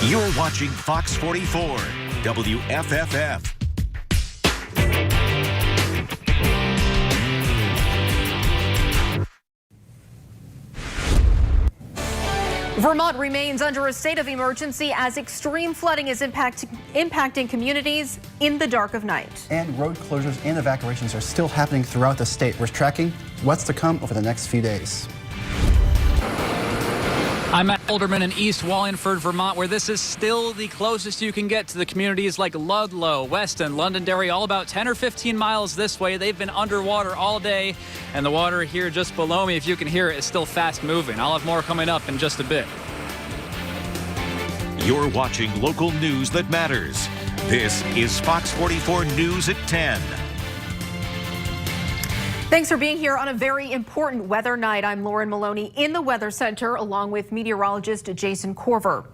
You're watching Fox 44, WFFF. Vermont remains under a state of emergency as extreme flooding is impacting communities in the dark of night. And road closures and evacuations are still happening throughout the state. We're tracking what's to come over the next few days. I'm at Alderman in East Wallingford, Vermont, where this is still the closest you can get to the communities like Ludlow, Weston, Londonderry, all about 10 or 15 miles this way. They've been underwater all day, and the water here just below me, if you can hear it, is still fast moving. I'll have more coming up in just a bit. You're watching local news that matters. This is Fox 44 News at 10. Thanks for being here on a very important weather night. I'm Lauren Maloney in the Weather Center along with meteorologist Jason Corver.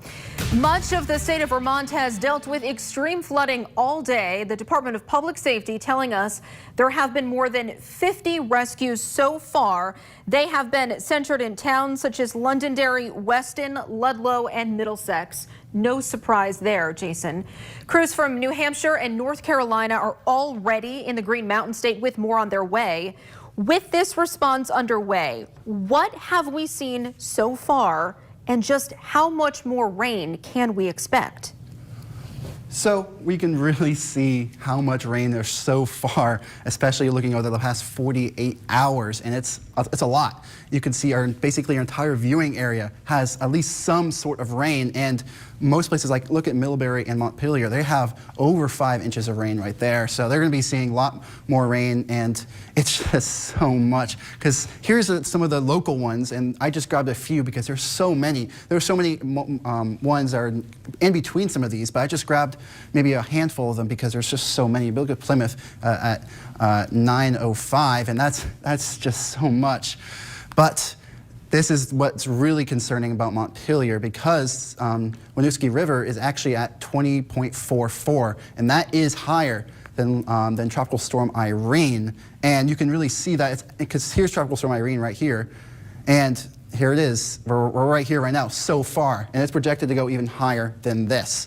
Much of the state of Vermont has dealt with extreme flooding all day. The Department of Public Safety telling us there have been more than 50 rescues so far. They have been centered in towns such as Londonderry, Weston, Ludlow, and Middlesex. No surprise there, Jason. Crews from New Hampshire and North Carolina are already in the Green Mountain State with more on their way. With this response underway, what have we seen so far, and just how much more rain can we expect? So we can really see how much rain there's so far, especially looking over the past 48 hours, and it's a lot. You can see basically our entire viewing area has at least some sort of rain, and most places, like look at Middlebury and Montpelier, they have over 5 inches of rain right there. So they're going to be seeing a lot more rain, and it's just so much. Because here's some of the local ones, and I just grabbed a few because there's so many. There's so many ones that are in between some of these, but I just grabbed maybe a handful of them because there's just so many. Look at Plymouth at 905, and that's just so much. But this is what's really concerning about Montpelier, because Winooski River is actually at 20.44, and that is higher than Tropical Storm Irene. And you can really see that, because here's Tropical Storm Irene right here, and here it is. We're right here right now so far, and it's projected to go even higher than this.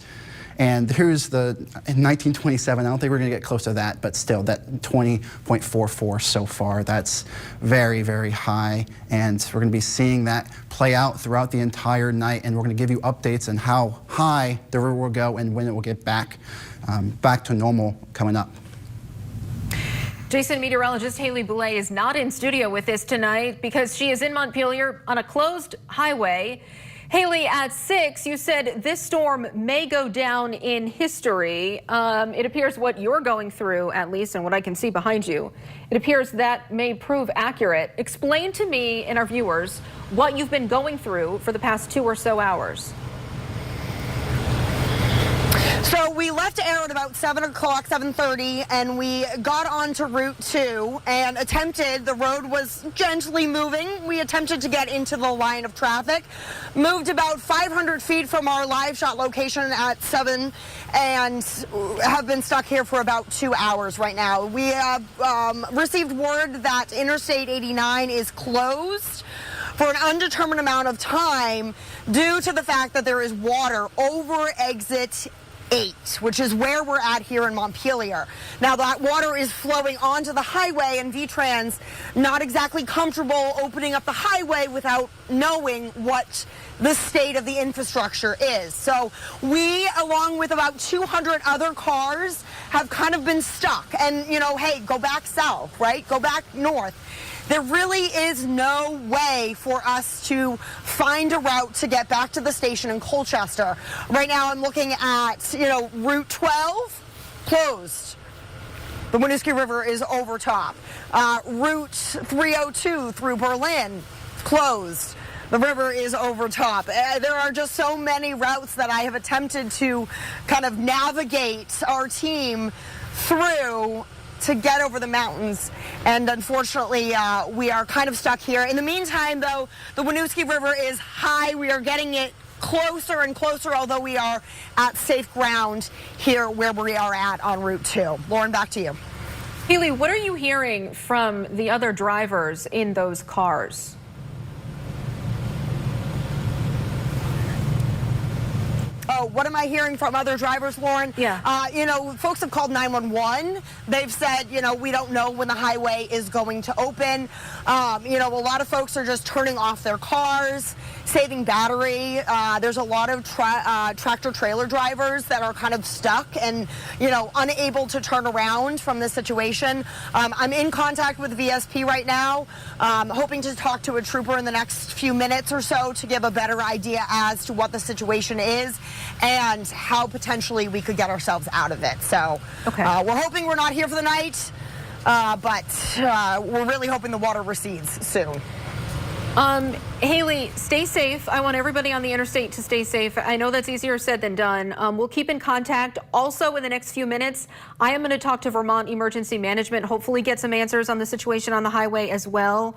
And here's in 1927, I don't think we're going to get close to that, but still, that 20.44 so far, that's very, very high. And we're going to be seeing that play out throughout the entire night, and we're going to give you updates on how high the river will go and when it will get back to normal coming up. Jason, meteorologist Haley Boulay is not in studio with us tonight because she is in Montpelier on a closed highway. Haley, at 6, you said this storm may go down in history. It appears what you're going through, at least, and what I can see behind you, it appears that may prove accurate. Explain to me and our viewers what you've been going through for the past 2 or so hours. So we left air at about 7 o'clock, 7:30, and we got onto Route 2 and the road was gently moving. We attempted to get into the line of traffic, moved about 500 feet from our live shot location at 7, and have been stuck here for about 2 hours right now. We have received word that Interstate 89 is closed for an undetermined amount of time due to the fact that there is water over exit 8, which is where we're at here in Montpelier. Now that water is flowing onto the highway, and VTrans not exactly comfortable opening up the highway without knowing what the state of the infrastructure is. So we, along with about 200 other cars, have kind of been stuck. And, you know, hey, go back south, right? Go back north. There really is no way for us to find a route to get back to the station in Colchester. Right now I'm looking at, Route 12, closed. The Winooski River is over top. Route 302 through Berlin, closed. The river is over top. There are just so many routes that I have attempted to kind of navigate our team through to get over the mountains, and unfortunately we are kind of stuck here. In the meantime, though, the Winooski River is high. We are getting it closer and closer, although we are at safe ground here where we are at on Route 2. Lauren, back to you. Haley, what are you hearing from the other drivers in those cars? Oh, what am I hearing from other drivers, Lauren? Yeah. You know, folks have called 911. They've said, you know, we don't know when the highway is going to open. You know, a lot of folks are just turning off their cars, saving battery. There's a lot of tractor trailer drivers that are kind of stuck and, you know, unable to turn around from this situation. I'm in contact with VSP right now, hoping to talk to a trooper in the next few minutes or so to give a better idea as to what the situation is and how potentially we could get ourselves out of it. So we're hoping we're not here for the night, but we're really hoping the water recedes soon. Haley, stay safe. I want everybody on the interstate to stay safe. I know that's easier said than done. We'll keep in contact. Also, in the next few minutes, I am going to talk to Vermont Emergency Management, hopefully get some answers on the situation on the highway as well.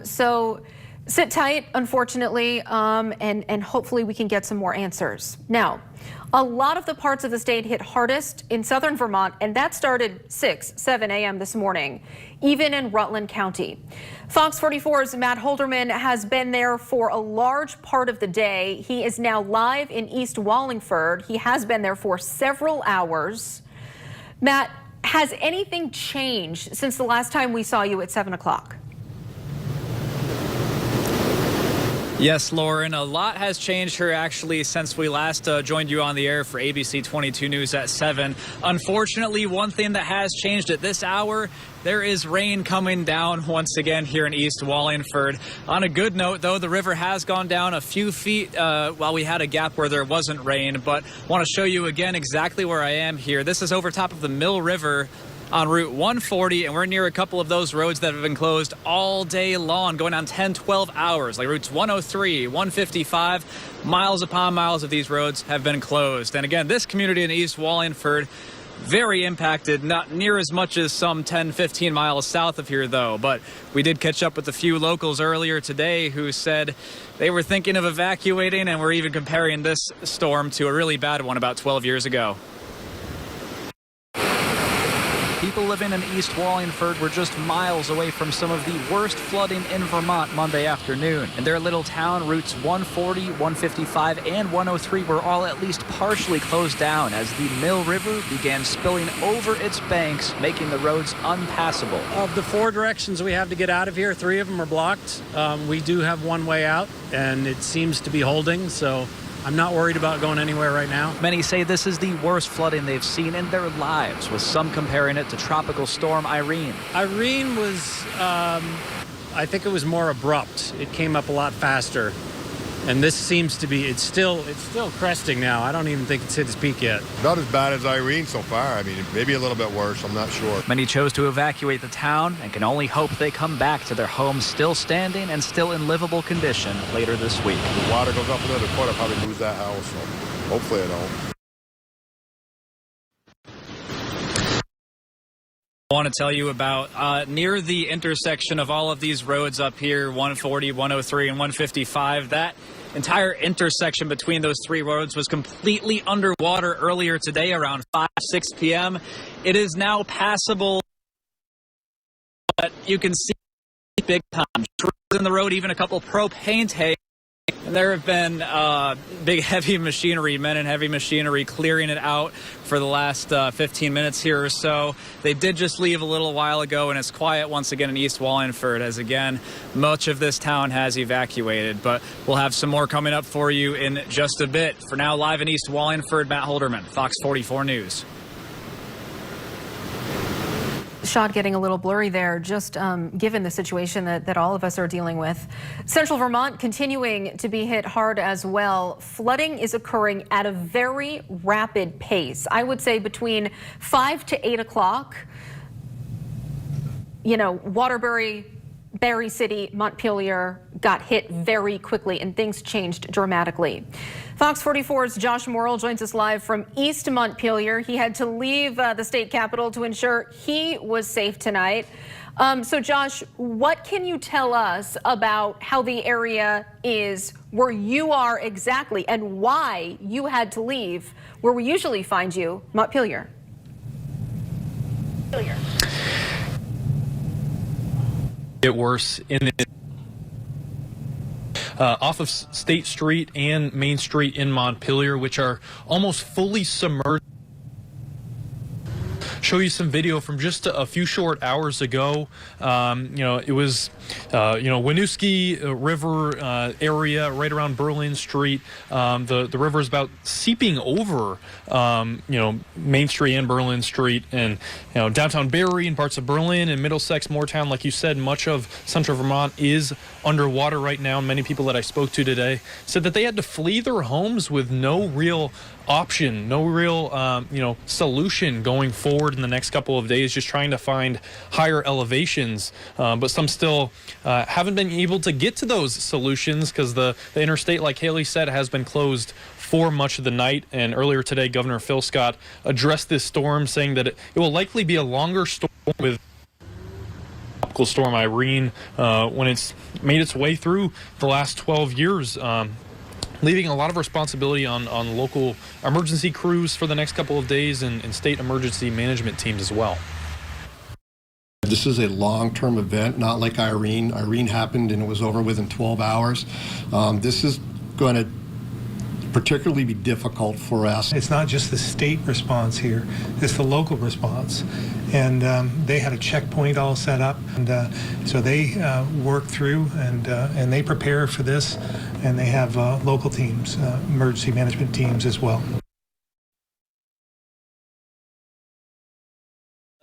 So sit tight, unfortunately, and hopefully we can get some more answers. Now, a lot of the parts of the state hit hardest in southern Vermont, and that started 7 a.m. this morning, even in Rutland County. Fox 44's Matt Holderman has been there for a large part of the day. He is now live in East Wallingford. He has been there for several hours. Matt, has anything changed since the last time we saw you at 7 o'clock? Yes, Lauren, a lot has changed here actually since we last joined you on the air for ABC 22 News at 7. Unfortunately, one thing that has changed at this hour, there is rain coming down once again here in East Wallingford. On a good note, though, the river has gone down a few feet while we had a gap where there wasn't rain. But I want to show you again exactly where I am here. This is over top of the Mill River on Route 140, and we're near a couple of those roads that have been closed all day long, going on 10, 12 hours, like routes 103, 155. Miles upon miles of these roads have been closed. And again, this community in East Wallingford, very impacted, not near as much as some 10, 15 miles south of here, though. But we did catch up with a few locals earlier today who said they were thinking of evacuating, and we're even comparing this storm to a really bad one about 12 years ago. People living in East Wallingford were just miles away from some of the worst flooding in Vermont Monday afternoon. In their little town, routes 140, 155, and 103 were all at least partially closed down as the Mill River began spilling over its banks, making the roads unpassable. Of the 4 directions we have to get out of here, 3 of them are blocked. We do have one way out, and it seems to be holding, so I'm not worried about going anywhere right now. Many say this is the worst flooding they've seen in their lives, with some comparing it to Tropical Storm Irene. Irene was, I think it was more abrupt. It came up a lot faster. And this seems to be, it's still cresting now. I don't even think it's hit its peak yet. Not as bad as Irene so far. I mean, maybe a little bit worse. I'm not sure. Many chose to evacuate the town and can only hope they come back to their homes still standing and still in livable condition later this week. If the water goes up another foot, I'll probably lose that house. So hopefully I don't. I want to tell you about near the intersection of all of these roads up here, 140, 103, and 155. That entire intersection between those 3 roads was completely underwater earlier today around 5, 6 p.m. It is now passable, but you can see big time trees in the road, even a couple propane tanks. And there have been big heavy machinery, men in heavy machinery clearing it out for the last 15 minutes here or so. They did just leave a little while ago, and it's quiet once again in East Wallingford as, again, much of this town has evacuated. But we'll have some more coming up for you in just a bit. For now, live in East Wallingford, Matt Holderman, Fox 44 News. Shot getting a little blurry there, just given the situation that all of us are dealing with. Central Vermont continuing to be hit hard as well. Flooding is occurring at a very rapid pace. I would say between 5 to 8 o'clock, you know, Waterbury, Barry City, Montpelier got hit very quickly and things changed dramatically. Fox 44's Josh Morrill joins us live from East Montpelier. He had to leave the state capitol to ensure he was safe tonight. So Josh, what can you tell us about how the area is where you are exactly and why you had to leave where we usually find you, Montpelier? Get worse in off of State Street and Main Street in Montpelier, which are almost fully submerged. Show you some video from just a few short hours ago. It was, Winooski River area right around Berlin Street. The river is about seeping over, Main Street and Berlin Street, and downtown Barrie and parts of Berlin and Middlesex, Moortown. Like you said, much of central Vermont is underwater right now. Many people that I spoke to today said that they had to flee their homes with no real option, no real, solution going forward in the next couple of days, just trying to find higher elevations. But some still haven't been able to get to those solutions because the interstate, like Haley said, has been closed for much of the night. And earlier today, Governor Phil Scott addressed this storm, saying that it will likely be a longer storm with Tropical Storm Irene when it's made its way through the last 12 years. Leaving a lot of responsibility on local emergency crews for the next couple of days and state emergency management teams as well. This is a long-term event, not like Irene. Irene happened and it was over within 12 hours. This is going to particularly be difficult for us. It's not just the state response here, it's the local response. And they had a checkpoint all set up, and so they work through and they prepare for this, and they have local teams, emergency management teams as well.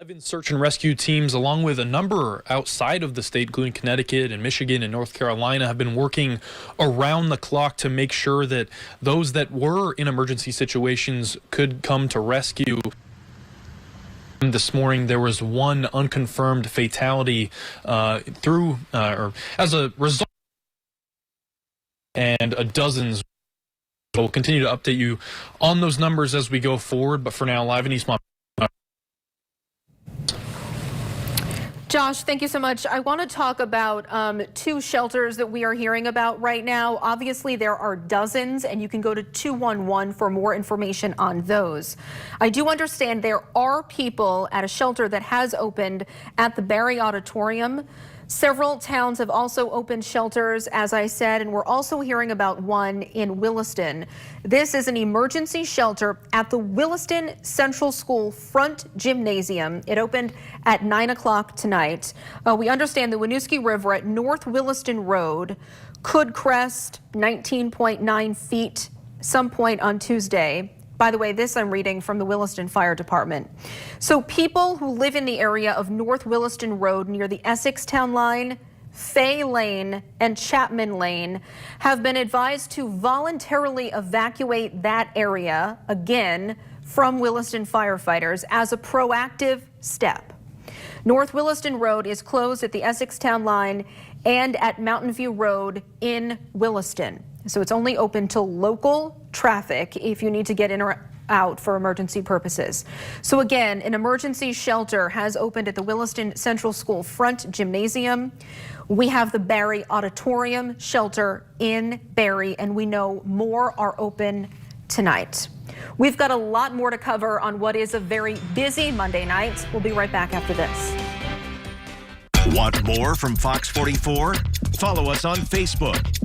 11 search and rescue teams, along with a number outside of the state, including Connecticut and Michigan and North Carolina, have been working around the clock to make sure that those that were in emergency situations could come to rescue. This morning, there was one unconfirmed fatality as a result, and dozens. We'll continue to update you on those numbers as we go forward. But for now, live in East Montpelier. Josh, thank you so much. I want to talk about two shelters that we are hearing about right now. Obviously, there are dozens, and you can go to 211 for more information on those. I do understand there are people at a shelter that has opened at the Barrie Auditorium. Several towns have also opened shelters, as I said, and we're also hearing about one in Williston. This is an emergency shelter at the Williston Central School front gymnasium. It opened at 9 o'clock tonight. We understand the Winooski River at North Williston Road could crest 19.9 feet some point on Tuesday. By the way, this I'm reading from the Williston Fire Department. So people who live in the area of North Williston Road near the Essex Town Line, Fay Lane, and Chapman Lane have been advised to voluntarily evacuate that area, again, from Williston firefighters as a proactive step. North Williston Road is closed at the Essex Town Line and at Mountain View Road in Williston. So it's only open to local traffic if you need to get in or out for emergency purposes. So again, an emergency shelter has opened at the Williston Central School front gymnasium. We have the Barrie Auditorium shelter in Barrie, and we know more are open tonight. We've got a lot more to cover on what is a very busy Monday night. We'll be right back after this. Want more from Fox 44? Follow us on Facebook.